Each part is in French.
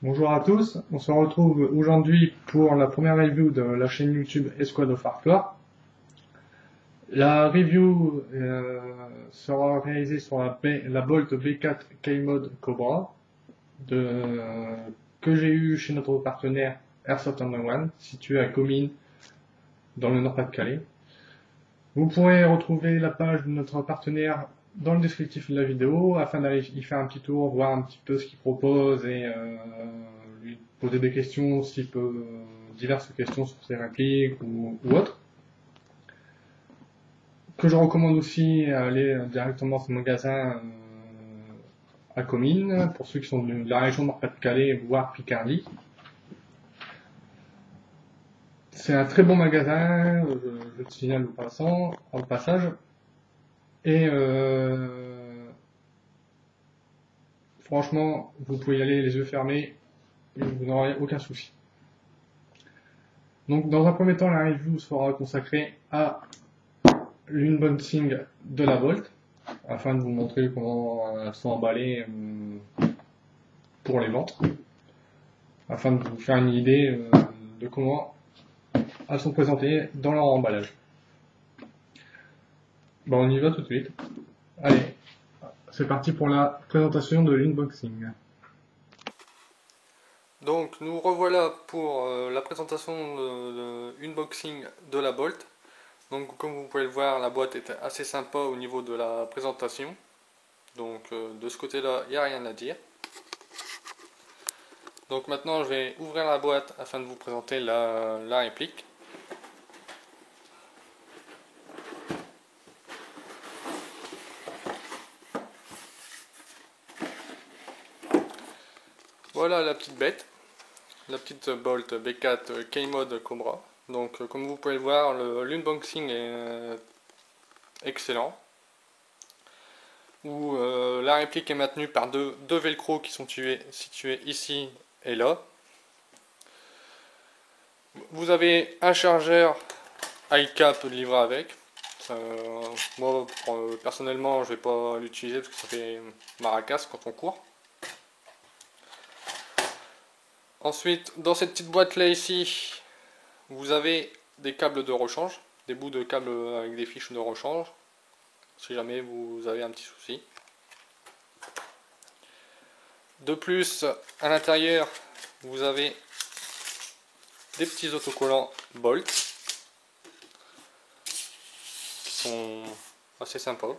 Bonjour à tous, on se retrouve aujourd'hui pour la première review de la chaîne YouTube Esquad of Hardcore. La review sera réalisée sur la Bolt B4 K-Mod Cobra que j'ai eu chez notre partenaire Airsoft Underground, situé à Comines, dans le Nord-Pas-de-Calais. Vous pourrez retrouver la page de notre partenaire dans le descriptif de la vidéo afin d'aller y faire un petit tour, voir un petit peu ce qu'il propose et lui poser des questions s'il peut, diverses questions sur ses répliques ou autres. Que je recommande aussi aller directement à ce magasin à Comines pour ceux qui sont de la région Nord-Pas-de-Calais voire Picardie. C'est un très bon magasin, je le signale au passage. Et franchement, vous pouvez y aller les yeux fermés et vous n'aurez aucun souci. Donc dans un premier temps, la review sera consacrée à l'unboxing de la Bolt, afin de vous montrer comment elles sont emballées pour les ventes, afin de vous faire une idée de comment elles sont présentées dans leur emballage. Bon, on y va tout de suite. Allez, c'est parti pour la présentation de l'unboxing. Donc nous revoilà pour la présentation de unboxing de la Bolt. Donc comme vous pouvez le voir, la boîte est assez sympa au niveau de la présentation. Donc de ce côté-là, il n'y a rien à dire. Donc maintenant je vais ouvrir la boîte afin de vous présenter la réplique. Voilà la petite bête, la petite Bolt B4 K-Mod Cobra. Donc comme vous pouvez le voir, l'unboxing est excellent. Où la réplique est maintenue par deux velcro qui sont situés ici et là. Vous avez un chargeur iCap livré avec. Moi personnellement je vais pas l'utiliser parce que ça fait maracas quand on court. Ensuite dans cette petite boîte là ici, vous avez des câbles de rechange, des bouts de câbles avec des fiches de rechange, si jamais vous avez un petit souci. De plus, à l'intérieur, vous avez des petits autocollants Bolt qui sont assez sympas.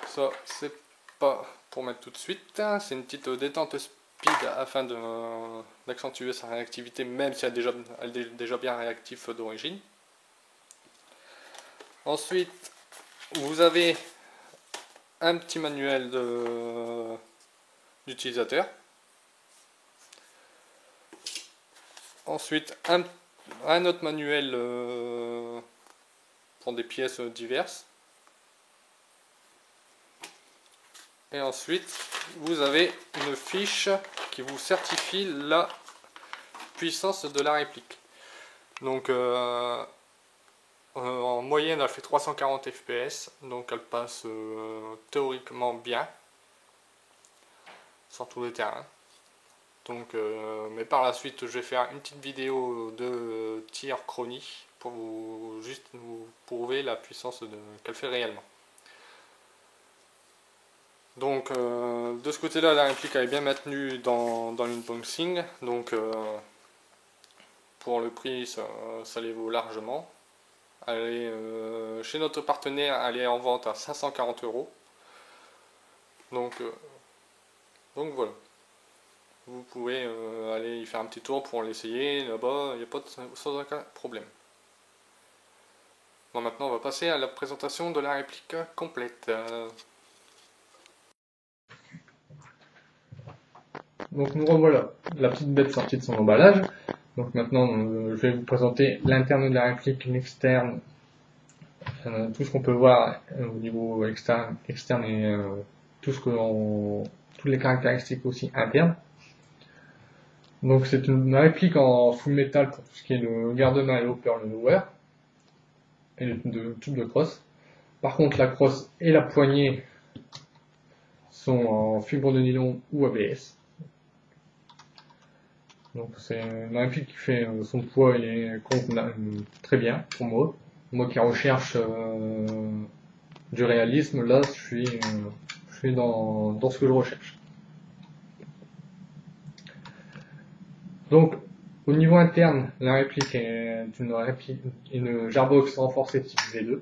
Ça, c'est pas pour mettre tout de suite, c'est une petite détente speed afin d'accentuer sa réactivité, même si elle est déjà bien réactive d'origine. Ensuite, vous avez un petit manuel d'utilisateur. Ensuite, un autre manuel pour des pièces diverses. Et ensuite, vous avez une fiche qui vous certifie la puissance de la réplique. Donc, en moyenne, elle fait 340 fps, donc elle passe théoriquement bien sur tous les terrains. Donc, mais par la suite, je vais faire une petite vidéo de tir chronie pour juste vous prouver la puissance qu'elle fait réellement. Donc, de ce côté-là, la réplique elle est bien maintenue dans l'unboxing. Donc, pour le prix, ça les vaut largement. Elle est, chez notre partenaire, elle est en vente à 540 €. Donc voilà. Vous pouvez aller y faire un petit tour pour l'essayer là-bas, il n'y a pas sans aucun problème. Bon, maintenant on va passer à la présentation de la réplique complète. Donc nous revoilà, la petite bête sortie de son emballage. Donc maintenant je vais vous présenter l'interne de la réplique, l'externe, tout ce qu'on peut voir au niveau externe et toutes les caractéristiques aussi internes. Donc c'est une réplique en full métal pour tout ce qui est le garde-main et l'hopper, le lower et le tube de crosse. Par contre la crosse et la poignée sont en fibre de nylon ou ABS. Donc c'est une réplique qui fait son poids et très bien pour moi. Moi qui recherche du réalisme, là je suis dans ce que je recherche. Donc au niveau interne, la réplique est une Jarbox renforcée type V2,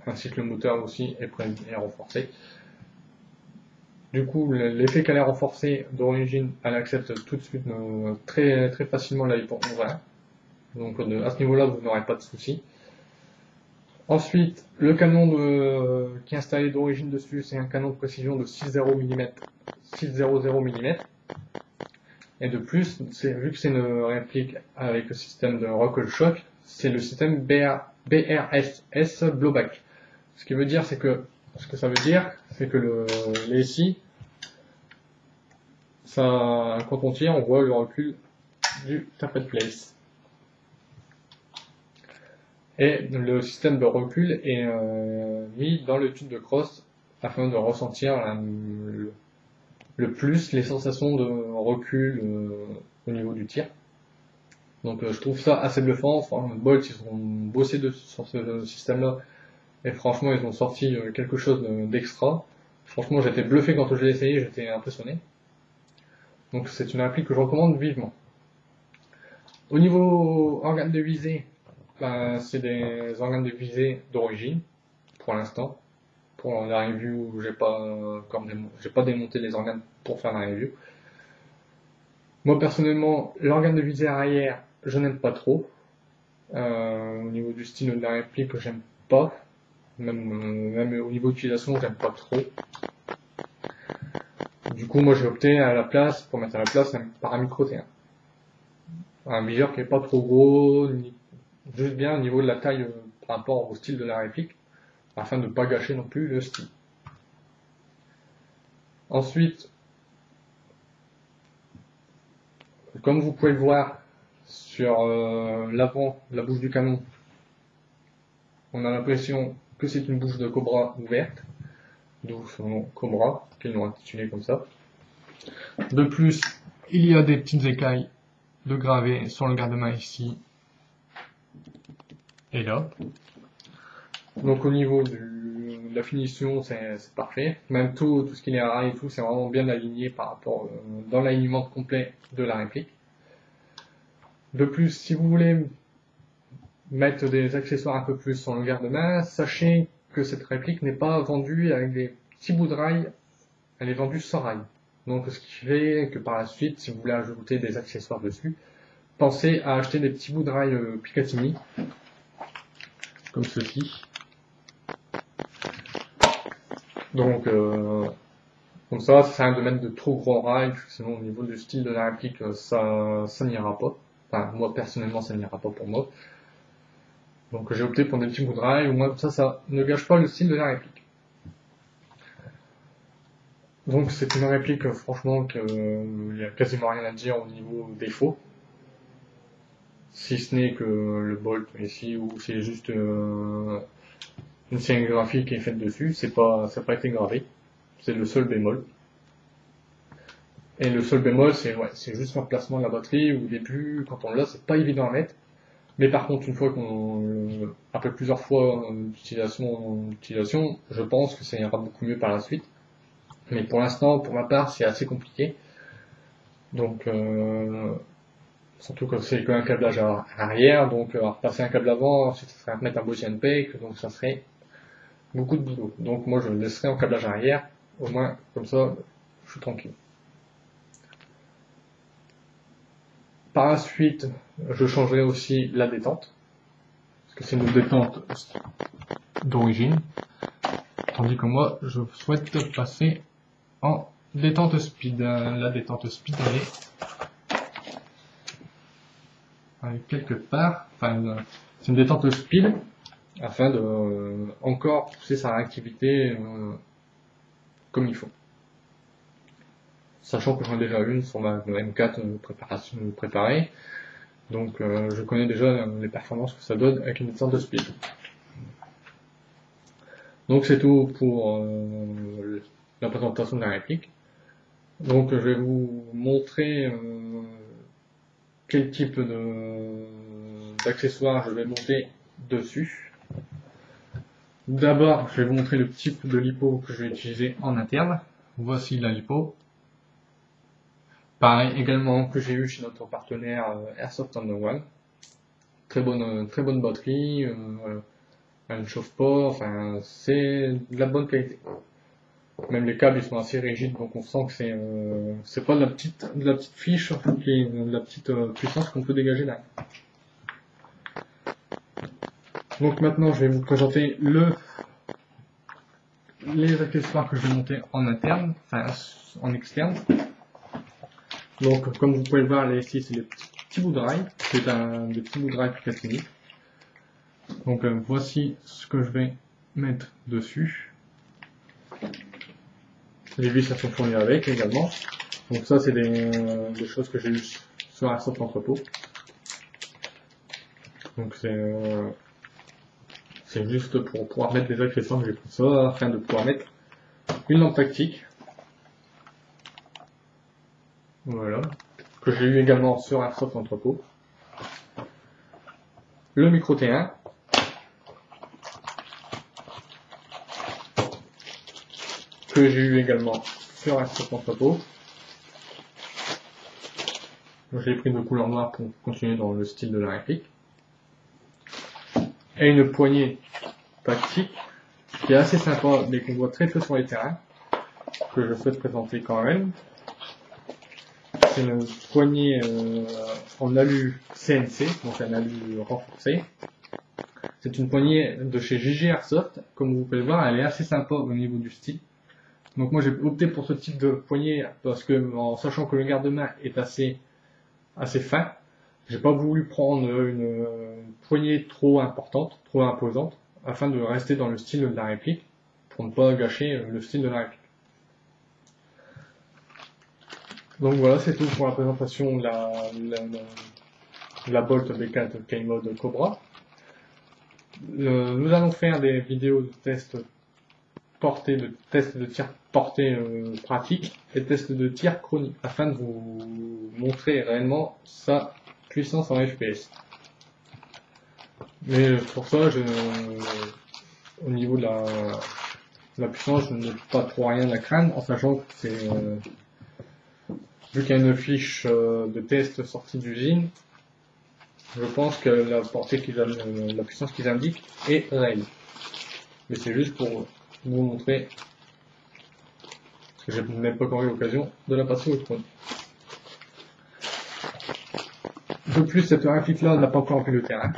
ainsi que le moteur aussi est renforcé. Du coup, l'effet qu'elle est renforcée d'origine, elle accepte tout de suite très facilement la port ouvert. Donc à ce niveau-là, vous n'aurez pas de soucis. Ensuite, le canon qui est installé d'origine dessus, c'est un canon de précision de 6,0 mm. 600 mm. Et de plus, vu que c'est une réplique avec le système de recoil shock, c'est le système BRSS blowback. Ce que ça veut dire, c'est que les SI, quand on tire, on voit le recul du tappet place. Et le système de recul est mis dans le tube de crosse afin de ressentir le plus les sensations de recul au niveau du tir. Donc je trouve ça assez bluffant. Enfin, Bolt, ils ont bossé sur ce système-là et franchement ils ont sorti quelque chose d'extra. Franchement j'étais bluffé quand je l'ai essayé, j'étais impressionné. Donc c'est une réplique que je recommande vivement. Au niveau organes de visée, c'est des organes de visée d'origine pour l'instant. Pour la review, j'ai pas démonté les organes pour faire la review. Moi personnellement, l'organe de visée arrière, je n'aime pas trop. Au niveau du style de la réplique, j'aime pas. Même au niveau d'utilisation, j'aime pas trop. Du coup, moi j'ai opté pour mettre à la place un paramicro T1. Un viseur qui est pas trop gros, juste bien au niveau de la taille par rapport au style de la réplique, afin de ne pas gâcher non plus le style. Ensuite, comme vous pouvez le voir sur l'avant de la bouche du canon, on a l'impression que c'est une bouche de Cobra ouverte, d'où son nom Cobra, qu'ils l'ont intitulé comme ça. De plus, il y a des petites écailles de gravé sur le garde-main ici et là. Donc au niveau de la finition, c'est parfait. Même tout ce qui est rail et tout, c'est vraiment bien aligné par rapport dans l'alignement complet de la réplique. De plus, si vous voulez mettre des accessoires un peu plus sur le garde-main, sachez que cette réplique n'est pas vendue avec des petits bouts de rail, elle est vendue sans rail. Donc ce qui fait que par la suite, si vous voulez ajouter des accessoires dessus, pensez à acheter des petits bouts de rail Picatinny, comme ceci. Donc comme ça sert à rien de mettre de trop gros rails, sinon au niveau du style de la réplique, ça n'ira pas. Enfin, moi personnellement, ça n'ira pas pour moi. Donc j'ai opté pour des petits bouts de rail, au moins ça ne gâche pas le style de la réplique. Donc c'est une réplique, franchement, il n'y a quasiment rien à dire au niveau défaut. Si ce n'est que le bolt ici, où c'est juste une sérigraphie qui est faite dessus, ça n'a pas été gravé. C'est le seul bémol. Et le seul bémol, c'est juste l'emplacement de la batterie. Au début, quand on l'a, c'est pas évident à mettre. Mais par contre, une fois après plusieurs fois d'utilisation, je pense que ça ira beaucoup mieux par la suite. Mais pour l'instant, pour ma part, c'est assez compliqué. Donc, surtout que c'est qu'un câblage arrière, donc repasser un câble avant, ensuite ça serait mettre un boîtier NPEG, donc ça serait beaucoup de boulot. Donc moi je le laisserai en câblage arrière, au moins comme ça je suis tranquille. Par la suite, je changerai aussi la détente, parce que c'est une détente d'origine, tandis que moi je souhaite passer en détente speed. La détente speed elle est quelque part, enfin c'est une détente speed afin de encore pousser sa réactivité comme il faut. Sachant que j'en ai déjà une sur ma M4 préparée, donc je connais déjà les performances que ça donne avec une détente de speed. Donc c'est tout pour la présentation de la réplique. Donc je vais vous montrer quel type d'accessoires je vais monter dessus. D'abord, je vais vous montrer le type de lipo que je vais utiliser en interne. Voici la lipo. Pareil également que j'ai eu chez notre partenaire Airsoft Underground. Très bonne batterie, elle ne chauffe pas, enfin c'est de la bonne qualité. Même les câbles ils sont assez rigides, donc on sent que c'est pas de la petite fiche, qui est de la petite puissance qu'on peut dégager là. Donc maintenant je vais vous présenter les accessoires que je vais monter en interne, enfin en externe. Donc comme vous pouvez le voir, là ici c'est les petits bouts de rail, c'est des petits bouts de rail Picatinny. Donc voici ce que je vais mettre dessus. Les vis elles sont fournies avec également. Donc ça c'est des choses que j'ai eues sur Airsoft Entrepôt. Donc c'est juste pour pouvoir mettre des accessoires que j'ai pris ça, afin de pouvoir mettre une lampe tactique. Voilà. Que j'ai eu également sur Airsoft Entrepôt. Le micro T1. Que j'ai eu également sur Airsoft Entrepôt. J'ai pris de couleur noire pour continuer dans le style de la réplique. Et une poignée tactique qui est assez sympa mais qu'on voit très peu sur les terrains, que je souhaite présenter quand même. C'est une poignée en alu CNC, donc un alu renforcé. C'est une poignée de chez JG Airsoft, comme vous pouvez le voir, elle est assez sympa au niveau du style. Donc moi j'ai opté pour ce type de poignée parce que, en sachant que le garde-main est assez fin, j'ai pas voulu prendre une poignée trop importante, trop imposante, afin de rester dans le style de la réplique, pour ne pas gâcher le style de la réplique. Donc voilà, c'est tout pour la présentation de la Bolt B4 K-Mode Cobra. Nous allons faire des vidéos de tests portée, de tests de tir portée pratique et tests de tir chronique, afin de vous montrer réellement sa puissance en FPS. Mais pour ça, au niveau de la puissance, je n'ai pas trop rien à craindre, en sachant que c'est vu qu'il y a une fiche de test sortie d'usine, je pense que la portée la puissance qu'ils indiquent est réelle. Mais c'est juste pour vous montrer, parce que j'ai même pas encore eu l'occasion de la passer au trône. De plus, cette réplique-là n'a pas encore vu le terrain.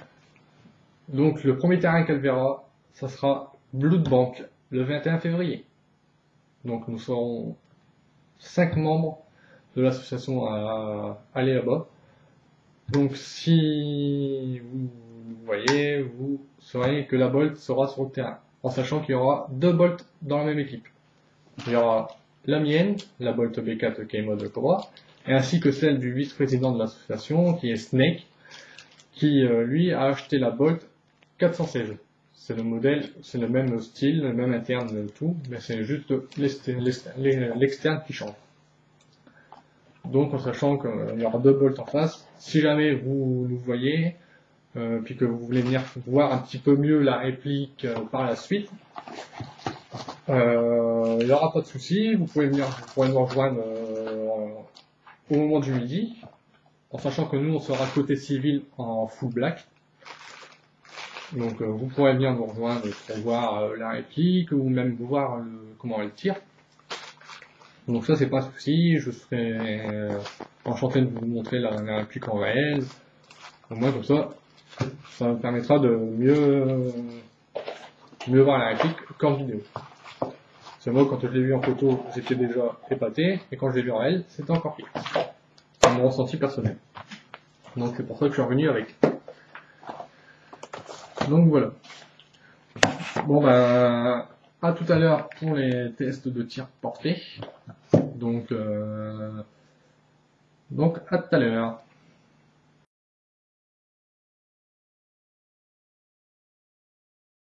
Donc le premier terrain qu'elle verra, ça sera Bloodbank, le 21 février. Donc nous serons 5 membres de l'association à aller là-bas. Donc si vous voyez, vous saurez que la Bolt sera sur le terrain, en sachant qu'il y aura 2 Bolts dans la même équipe. Il y aura la mienne, la Bolt B4 K-Mode Cobra, et ainsi que celle du vice-président de l'association, qui est Snake, qui lui a acheté la Bolt 416. C'est le modèle, c'est le même style, le même interne, tout, mais c'est juste l'externe qui change. Donc en sachant qu'il y aura 2 bolts en face, si jamais vous nous voyez, puis que vous voulez venir voir un petit peu mieux la réplique par la suite, il n'y aura pas de souci, vous pourrez nous rejoindre au moment du midi, en sachant que nous on sera côté civil en full black. Donc vous pourrez bien nous rejoindre pour voir la réplique, ou même voir comment elle tire. Donc ça c'est pas un souci, je serai enchanté de vous montrer la réplique en réel. Au moins comme ça me permettra de mieux voir la réplique qu'en vidéo. C'est moi, quand je l'ai vu en photo, j'étais déjà épaté, et quand je l'ai vu en réel, c'était encore pire. C'est mon ressenti personnel. Donc c'est pour ça que je suis revenu avec. Donc voilà. Bon ben, à tout à l'heure pour les tests de tir porté. Donc à tout à l'heure.